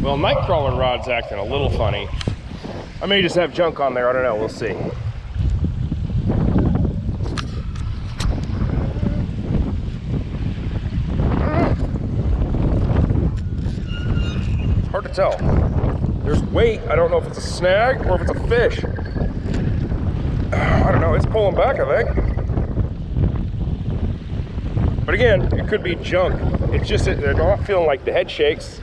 Well, nightcrawler rod's acting a little funny. I may just have junk on there, I don't know, we'll see. It's hard to tell. There's weight, I don't know if it's a snag or if it's a fish. I don't know, it's pulling back, I think. But again, it could be junk. It's just that they're not feeling like the head shakes,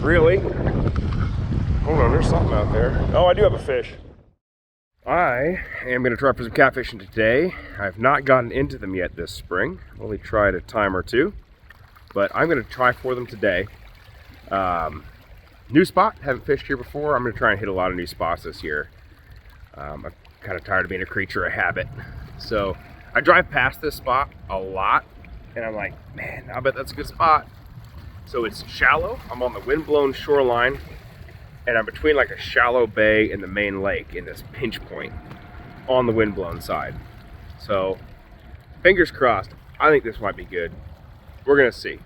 really. Hold on, there's something out there. Oh, I do have a fish. I am gonna try for some catfishing today. I've not gotten into them yet this spring. Only tried a time or two, but I'm gonna try for them today. New spot, haven't fished here before. I'm gonna try and hit a lot of new spots this year. I'm kind of tired of being a creature of habit. So I drive past this spot a lot and I'm like, man, I bet that's a good spot. So it's shallow, I'm on the windblown shoreline, and I'm between like a shallow bay and the main lake in this pinch point on the windblown side. So fingers crossed, I think this might be good. We're gonna see.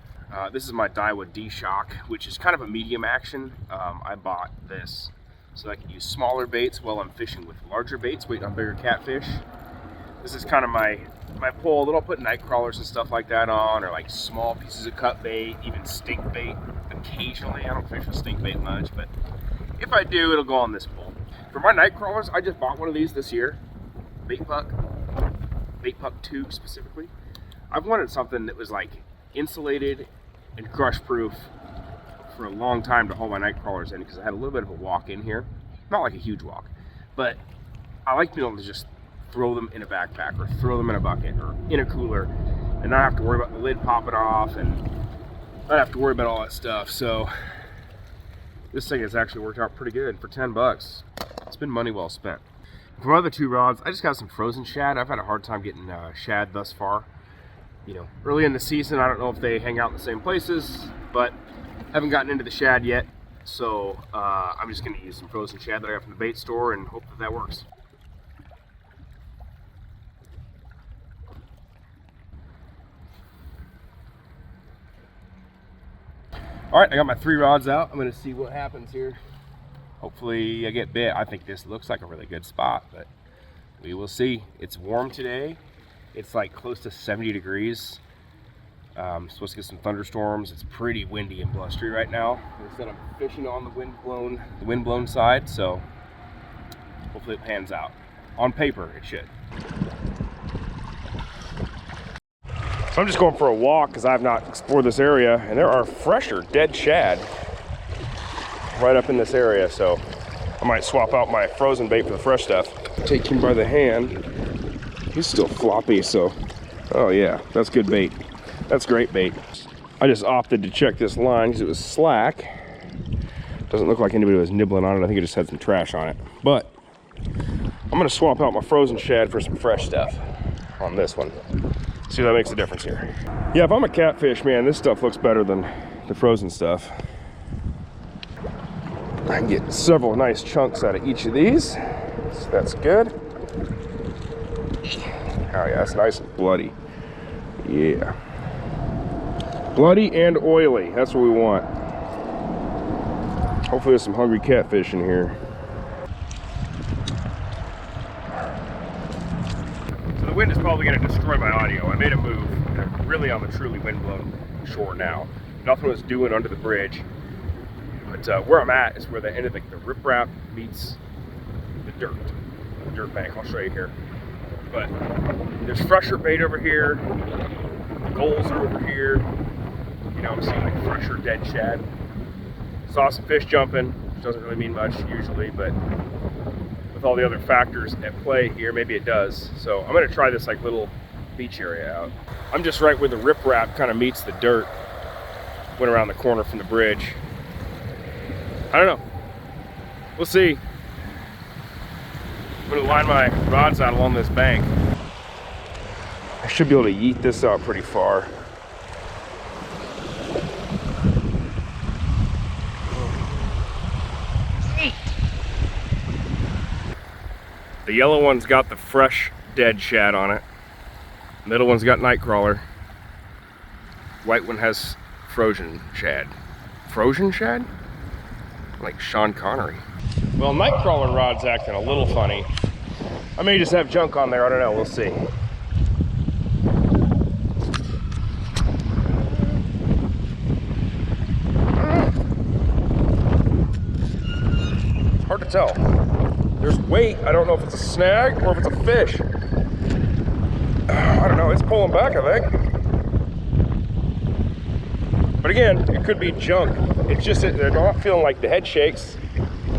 This is my Daiwa D-Shock, which is kind of a medium action. I bought this so I can use smaller baits while I'm fishing with larger baits, waiting on bigger catfish. This is kind of my pole that I'll put night crawlers and stuff like that on, or like small pieces of cut bait, even stink bait occasionally. I don't fish with stink bait much, but if I do, it'll go on this pole. For my night crawlers, I just bought one of these this year. Bait Puck 2 specifically. I've wanted something that was like insulated and crush proof for a long time to hold my night crawlers in, because I had a little bit of a walk in here. Not like a huge walk, but I like being able to just throw them in a backpack or throw them in a bucket or in a cooler and not have to worry about the lid popping off and not have to worry about all that stuff. So this thing has actually worked out pretty good for 10 bucks. It's been money well spent. For my other two rods, I just got some frozen shad. I've had a hard time getting shad thus far. You know, early in the season, I don't know if they hang out in the same places, but haven't gotten into the shad yet. So I'm just gonna use some frozen shad that I got from the bait store and hope that that works. All right, I got my 3 rods out. I'm gonna see what happens here. Hopefully I get bit. I think this looks like a really good spot, but we will see. It's warm today. It's like close to 70 degrees. Supposed to get some thunderstorms. It's pretty windy and blustery right now. Like I said, I'm fishing on the windblown side, so hopefully it pans out. On paper, it should. So I'm just going for a walk because I have not explored this area, and there are fresher dead shad right up in this area, so I might swap out my frozen bait for the fresh stuff. Take him by the hand. He's still floppy, so oh yeah, that's good bait. That's great bait. I just opted to check this line because it was slack. Doesn't look like anybody was nibbling on it. I think it just had some trash on it. But I'm gonna swap out my frozen shad for some fresh stuff on this one. See if that makes a difference here. Yeah, if I'm a catfish, man, this stuff looks better than the frozen stuff. I can get several nice chunks out of each of these, so that's good. Oh yeah, that's nice and bloody. Yeah. Bloody and oily, that's what we want. Hopefully there's some hungry catfish in here. So the wind is probably gonna destroy my audio. I made a move. I'm really on the truly windblown shore now. Nothing was doing under the bridge. But where I'm at is where the end of the riprap meets the dirt bank. I'll show you here. But there's fresher bait over here. The gulls are over here. You know, I'm seeing like fresher dead shad. Saw some fish jumping, which doesn't really mean much usually, but with all the other factors at play here, maybe it does. So I'm gonna try this like little beach area out. I'm just right where the riprap kind of meets the dirt. Went around the corner from the bridge. I don't know. We'll see. I'm gonna line my rods out along this bank. I should be able to yeet this out pretty far. The yellow one's got the fresh dead shad on it. Middle one's got nightcrawler. White one has frozen shad. Frozen shad? Like Sean Connery. Well, nightcrawler rod's acting a little funny. I may just have junk on there, I don't know, we'll see. It's hard to tell. There's weight, I don't know if it's a snag or if it's a fish. I don't know, it's pulling back, I think. But again, it could be junk. It's just that they're not feeling like the head shakes,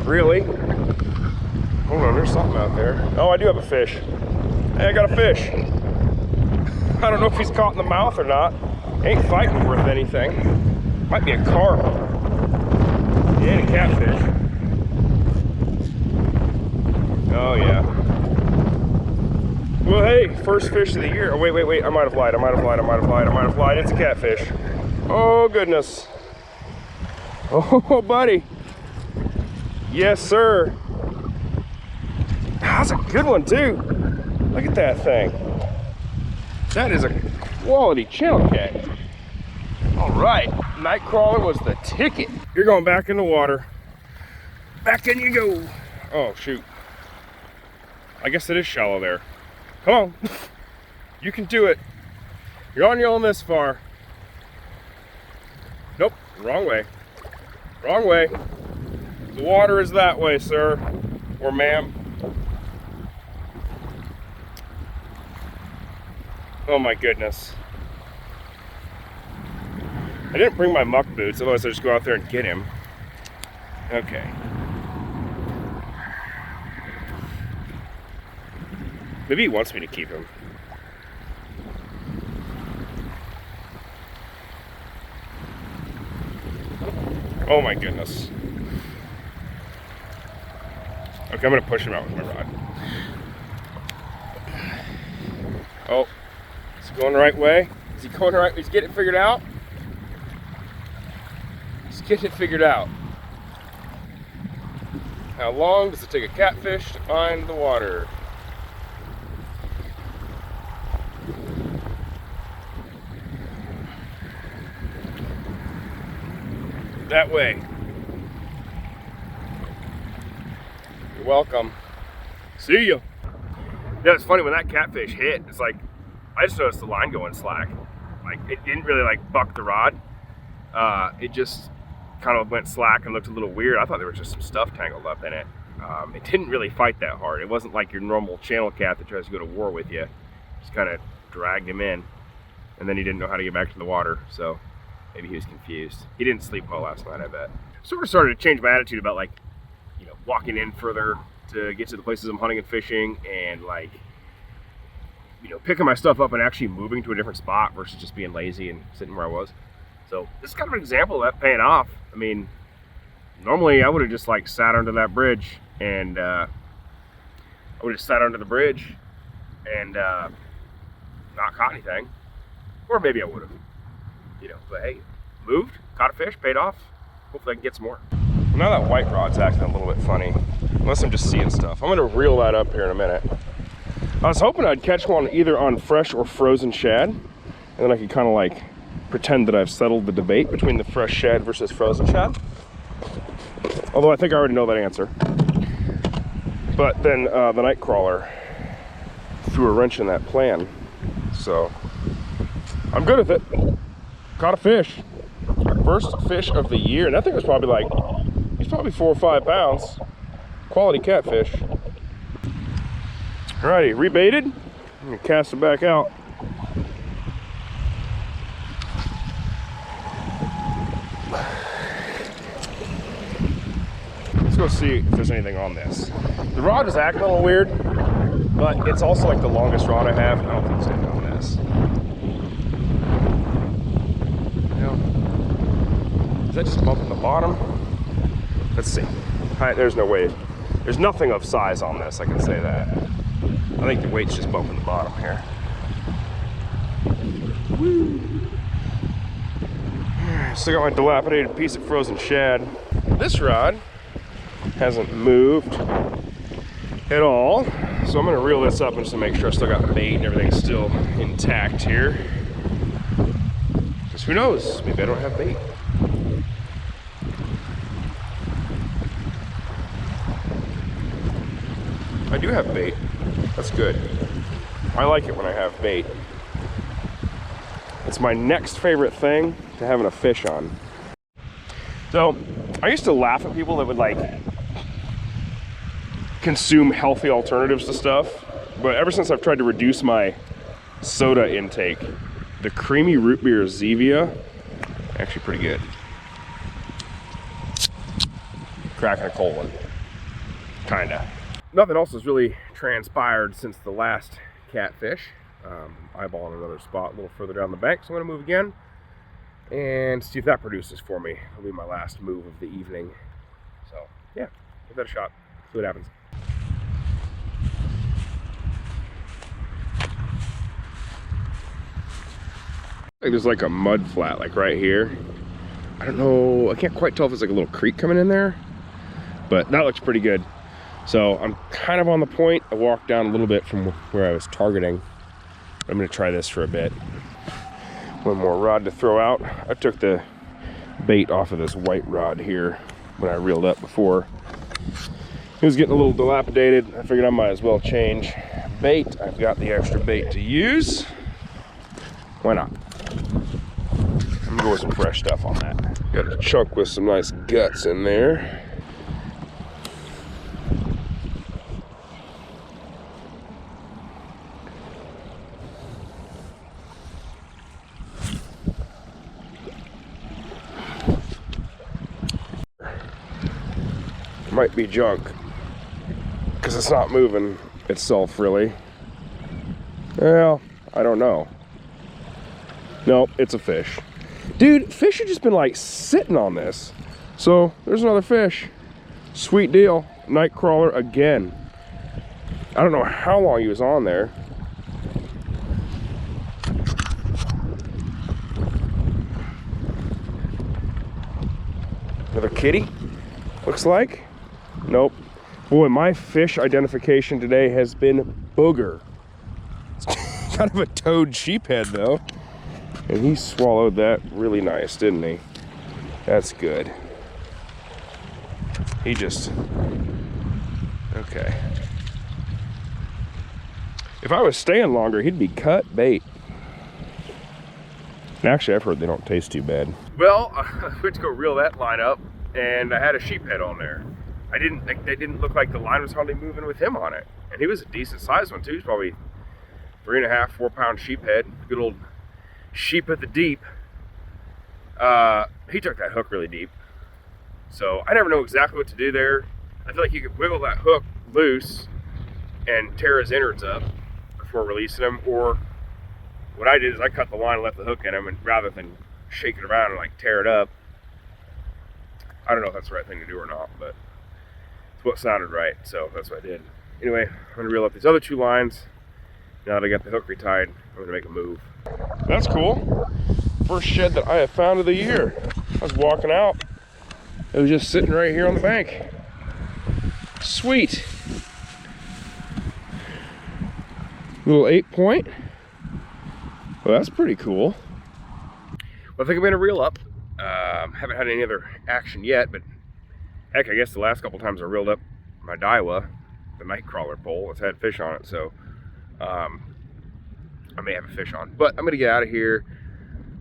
really. Hold on, there's something out there. Oh, I do have a fish. Hey, I got a fish. I don't know if he's caught in the mouth or not. Ain't fighting worth anything. Might be a carp. Yeah, a catfish. Oh, yeah. Well, hey, first fish of the year. Oh, wait. I might have lied. It's a catfish. Oh, goodness. Oh, buddy. Yes, sir. That's a good one, too. Look at that thing. That is a quality channel cat. All right, nightcrawler was the ticket. You're going back in the water. Back in you go. Oh, shoot. I guess it is shallow there. Come on. You can do it. You're on your own this far. Nope, wrong way. Wrong way. The water is that way, sir. Or ma'am. Oh my goodness. I didn't bring my muck boots, otherwise I'd just go out there and get him. Okay. Maybe he wants me to keep him. Oh my goodness. Okay, I'm gonna push him out with my rod. Oh, is he going the right way? Is he going the right way? He's getting it figured out? He's getting it figured out. How long does it take a catfish to find the water? That way. You're welcome. See ya. Yeah, it's funny when that catfish hit, it's like, I just noticed the line going slack. Like, it didn't really like buck the rod. It just kind of went slack and looked a little weird. I thought there was just some stuff tangled up in it. It didn't really fight that hard. It wasn't like your normal channel cat that tries to go to war with you. Just kind of dragged him in, and then he didn't know how to get back to the water, so maybe he was confused. He didn't sleep well last night, I bet. Sort of started to change my attitude about, like, you know, walking in further to get to the places I'm hunting and fishing, and, like, you know, picking my stuff up and actually moving to a different spot versus just being lazy and sitting where I was. So this is kind of an example of that paying off. I mean, normally I would have just like sat under that bridge and I would have sat under the bridge and not caught anything. Or maybe I would have, you know, but hey, moved, caught a fish, paid off. Hopefully I can get some more. Now that white rod's acting a little bit funny, unless I'm just seeing stuff. I'm gonna reel that up here in a minute. I was hoping I'd catch one either on fresh or frozen shad, and then I could kind of like pretend that I've settled the debate between the fresh shad versus frozen shad. Although I think I already know that answer. But then the nightcrawler threw a wrench in that plan. So I'm good with it. Caught a fish. First fish of the year. And that thing was probably like, he's probably 4 or 5 pounds. Quality catfish. Alrighty, rebaited. I'm gonna cast it back out. Let's go see if there's anything on this. The rod is acting a little weird, but it's also like the longest rod I have. I don't think there's anything on this. You know, is that just bumping the bottom? Let's see. Alright, there's no way. There's nothing of size on this, I can say that. I think the weight's just bumping the bottom here. Woo. Still got my dilapidated piece of frozen shad. This rod hasn't moved at all, so I'm gonna reel this up just to make sure I still got bait and everything's still intact here. Because who knows, maybe I don't have bait. I do have bait. That's good. I like it when I have bait. It's my next favorite thing to having a fish on. So I used to laugh at people that would like consume healthy alternatives to stuff, but ever since I've tried to reduce my soda intake, the creamy root beer Zevia, actually pretty good. Cracking a cold one, kinda. Nothing else has really transpired since the last catfish. Eyeballing another spot a little further down the bank, so I'm gonna move again and see if that produces for me. It'll be my last move of the evening. So yeah, give that a shot, see what happens. There's like a mud flat like right here. I don't know, I can't quite tell if it's like a little creek coming in there, but that looks pretty good. So I'm kind of on the point. I walked down a little bit from where I was targeting. I'm gonna try this for a bit. One more rod to throw out. I took the bait off of this white rod here when I reeled up before. It was getting a little dilapidated. I figured I might as well change bait. I've got the extra bait to use. Why not? I'm gonna go with some fresh stuff on that. Got a chunk with some nice guts in there. Might be junk because it's not moving itself really. Well, I don't know. Nope, it's a fish. Dude, fish have just been like sitting on this. So there's another fish. Sweet deal. Night crawler again. I don't know how long he was on there. Another kitty, looks like. Nope. Boy, my fish identification today has been booger. It's kind of a toad sheephead though. And he swallowed that really nice, didn't he? That's good. He just... Okay. If I was staying longer, he'd be cut bait. And actually, I've heard they don't taste too bad. Well, I went to go reel that line up, and I had a sheephead on there. It didn't look like the line was hardly moving with him on it. And he was a decent sized one too. He's probably 3.5, 4 pound sheephead. Good old sheep at the deep. He took that hook really deep. So I never know exactly what to do there. I feel like you could wiggle that hook loose and tear his innards up before releasing him. Or what I did is I cut the line and left the hook in him, and rather than shake it around and like tear it up. I don't know if that's the right thing to do or not, but it's what sounded right, so that's what I did. Anyway, I'm gonna reel up these other 2 lines. Now that I got the hook retied, I'm gonna make a move. That's cool. First shed that I have found of the year. I was walking out. It was just sitting right here on the bank. Sweet. Little 8-point. Well, that's pretty cool. Well, I think I'm gonna reel up. Haven't had any other action yet, but heck, I guess the last couple times I reeled up my Daiwa, the night crawler pole, it's had fish on it, so I may have a fish on. But I'm gonna get out of here.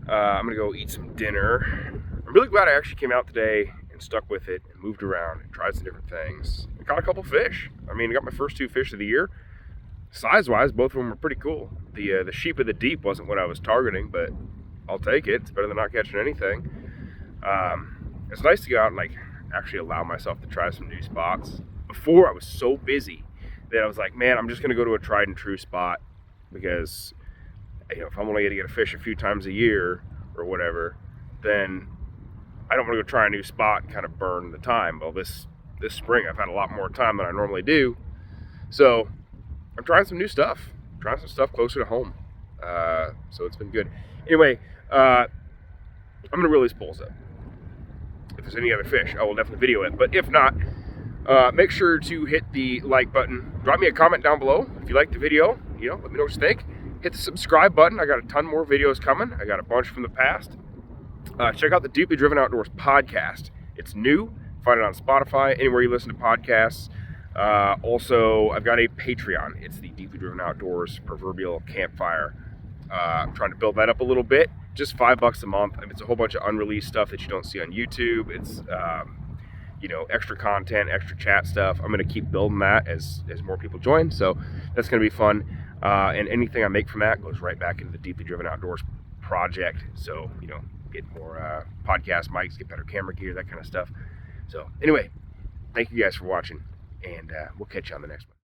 I'm gonna go eat some dinner. I'm really glad I actually came out today and stuck with it and moved around and tried some different things. I caught a couple fish. I mean, I got my first 2 fish of the year. Size-wise, both of them were pretty cool. The sheep of the deep wasn't what I was targeting, but I'll take it. It's better than not catching anything. It's nice to go out and like actually allow myself to try some new spots. Before, I was so busy that I was like, man, I'm just gonna go to a tried and true spot, because if I'm only gonna get a fish a few times a year or whatever, then I don't want to go try a new spot and kind of burn the time. Well, this spring I've had a lot more time than I normally do, so I'm trying some new stuff, trying some stuff closer to home. So it's been good. Anyway, I'm gonna reel these poles up. If there's any other fish, I will definitely video it. But if not, make sure to hit the like button. Drop me a comment down below if you like the video. Let me know what you think. Hit the subscribe button. I got a ton more videos coming. I got a bunch from the past. Check out the Deeply Driven Outdoors podcast. It's new. Find it on Spotify, anywhere you listen to podcasts. Also, I've got a Patreon. It's the Deeply Driven Outdoors proverbial campfire. I'm trying to build that up a little bit. Just $5 a month. I mean, it's a whole bunch of unreleased stuff that you don't see on YouTube. It's extra content, extra chat stuff. I'm going to keep building that as more people join. So that's going to be fun. And anything I make from that goes right back into the Deeply Driven Outdoors project. So, get more podcast mics, get better camera gear, that kind of stuff. So anyway, thank you guys for watching, and we'll catch you on the next one.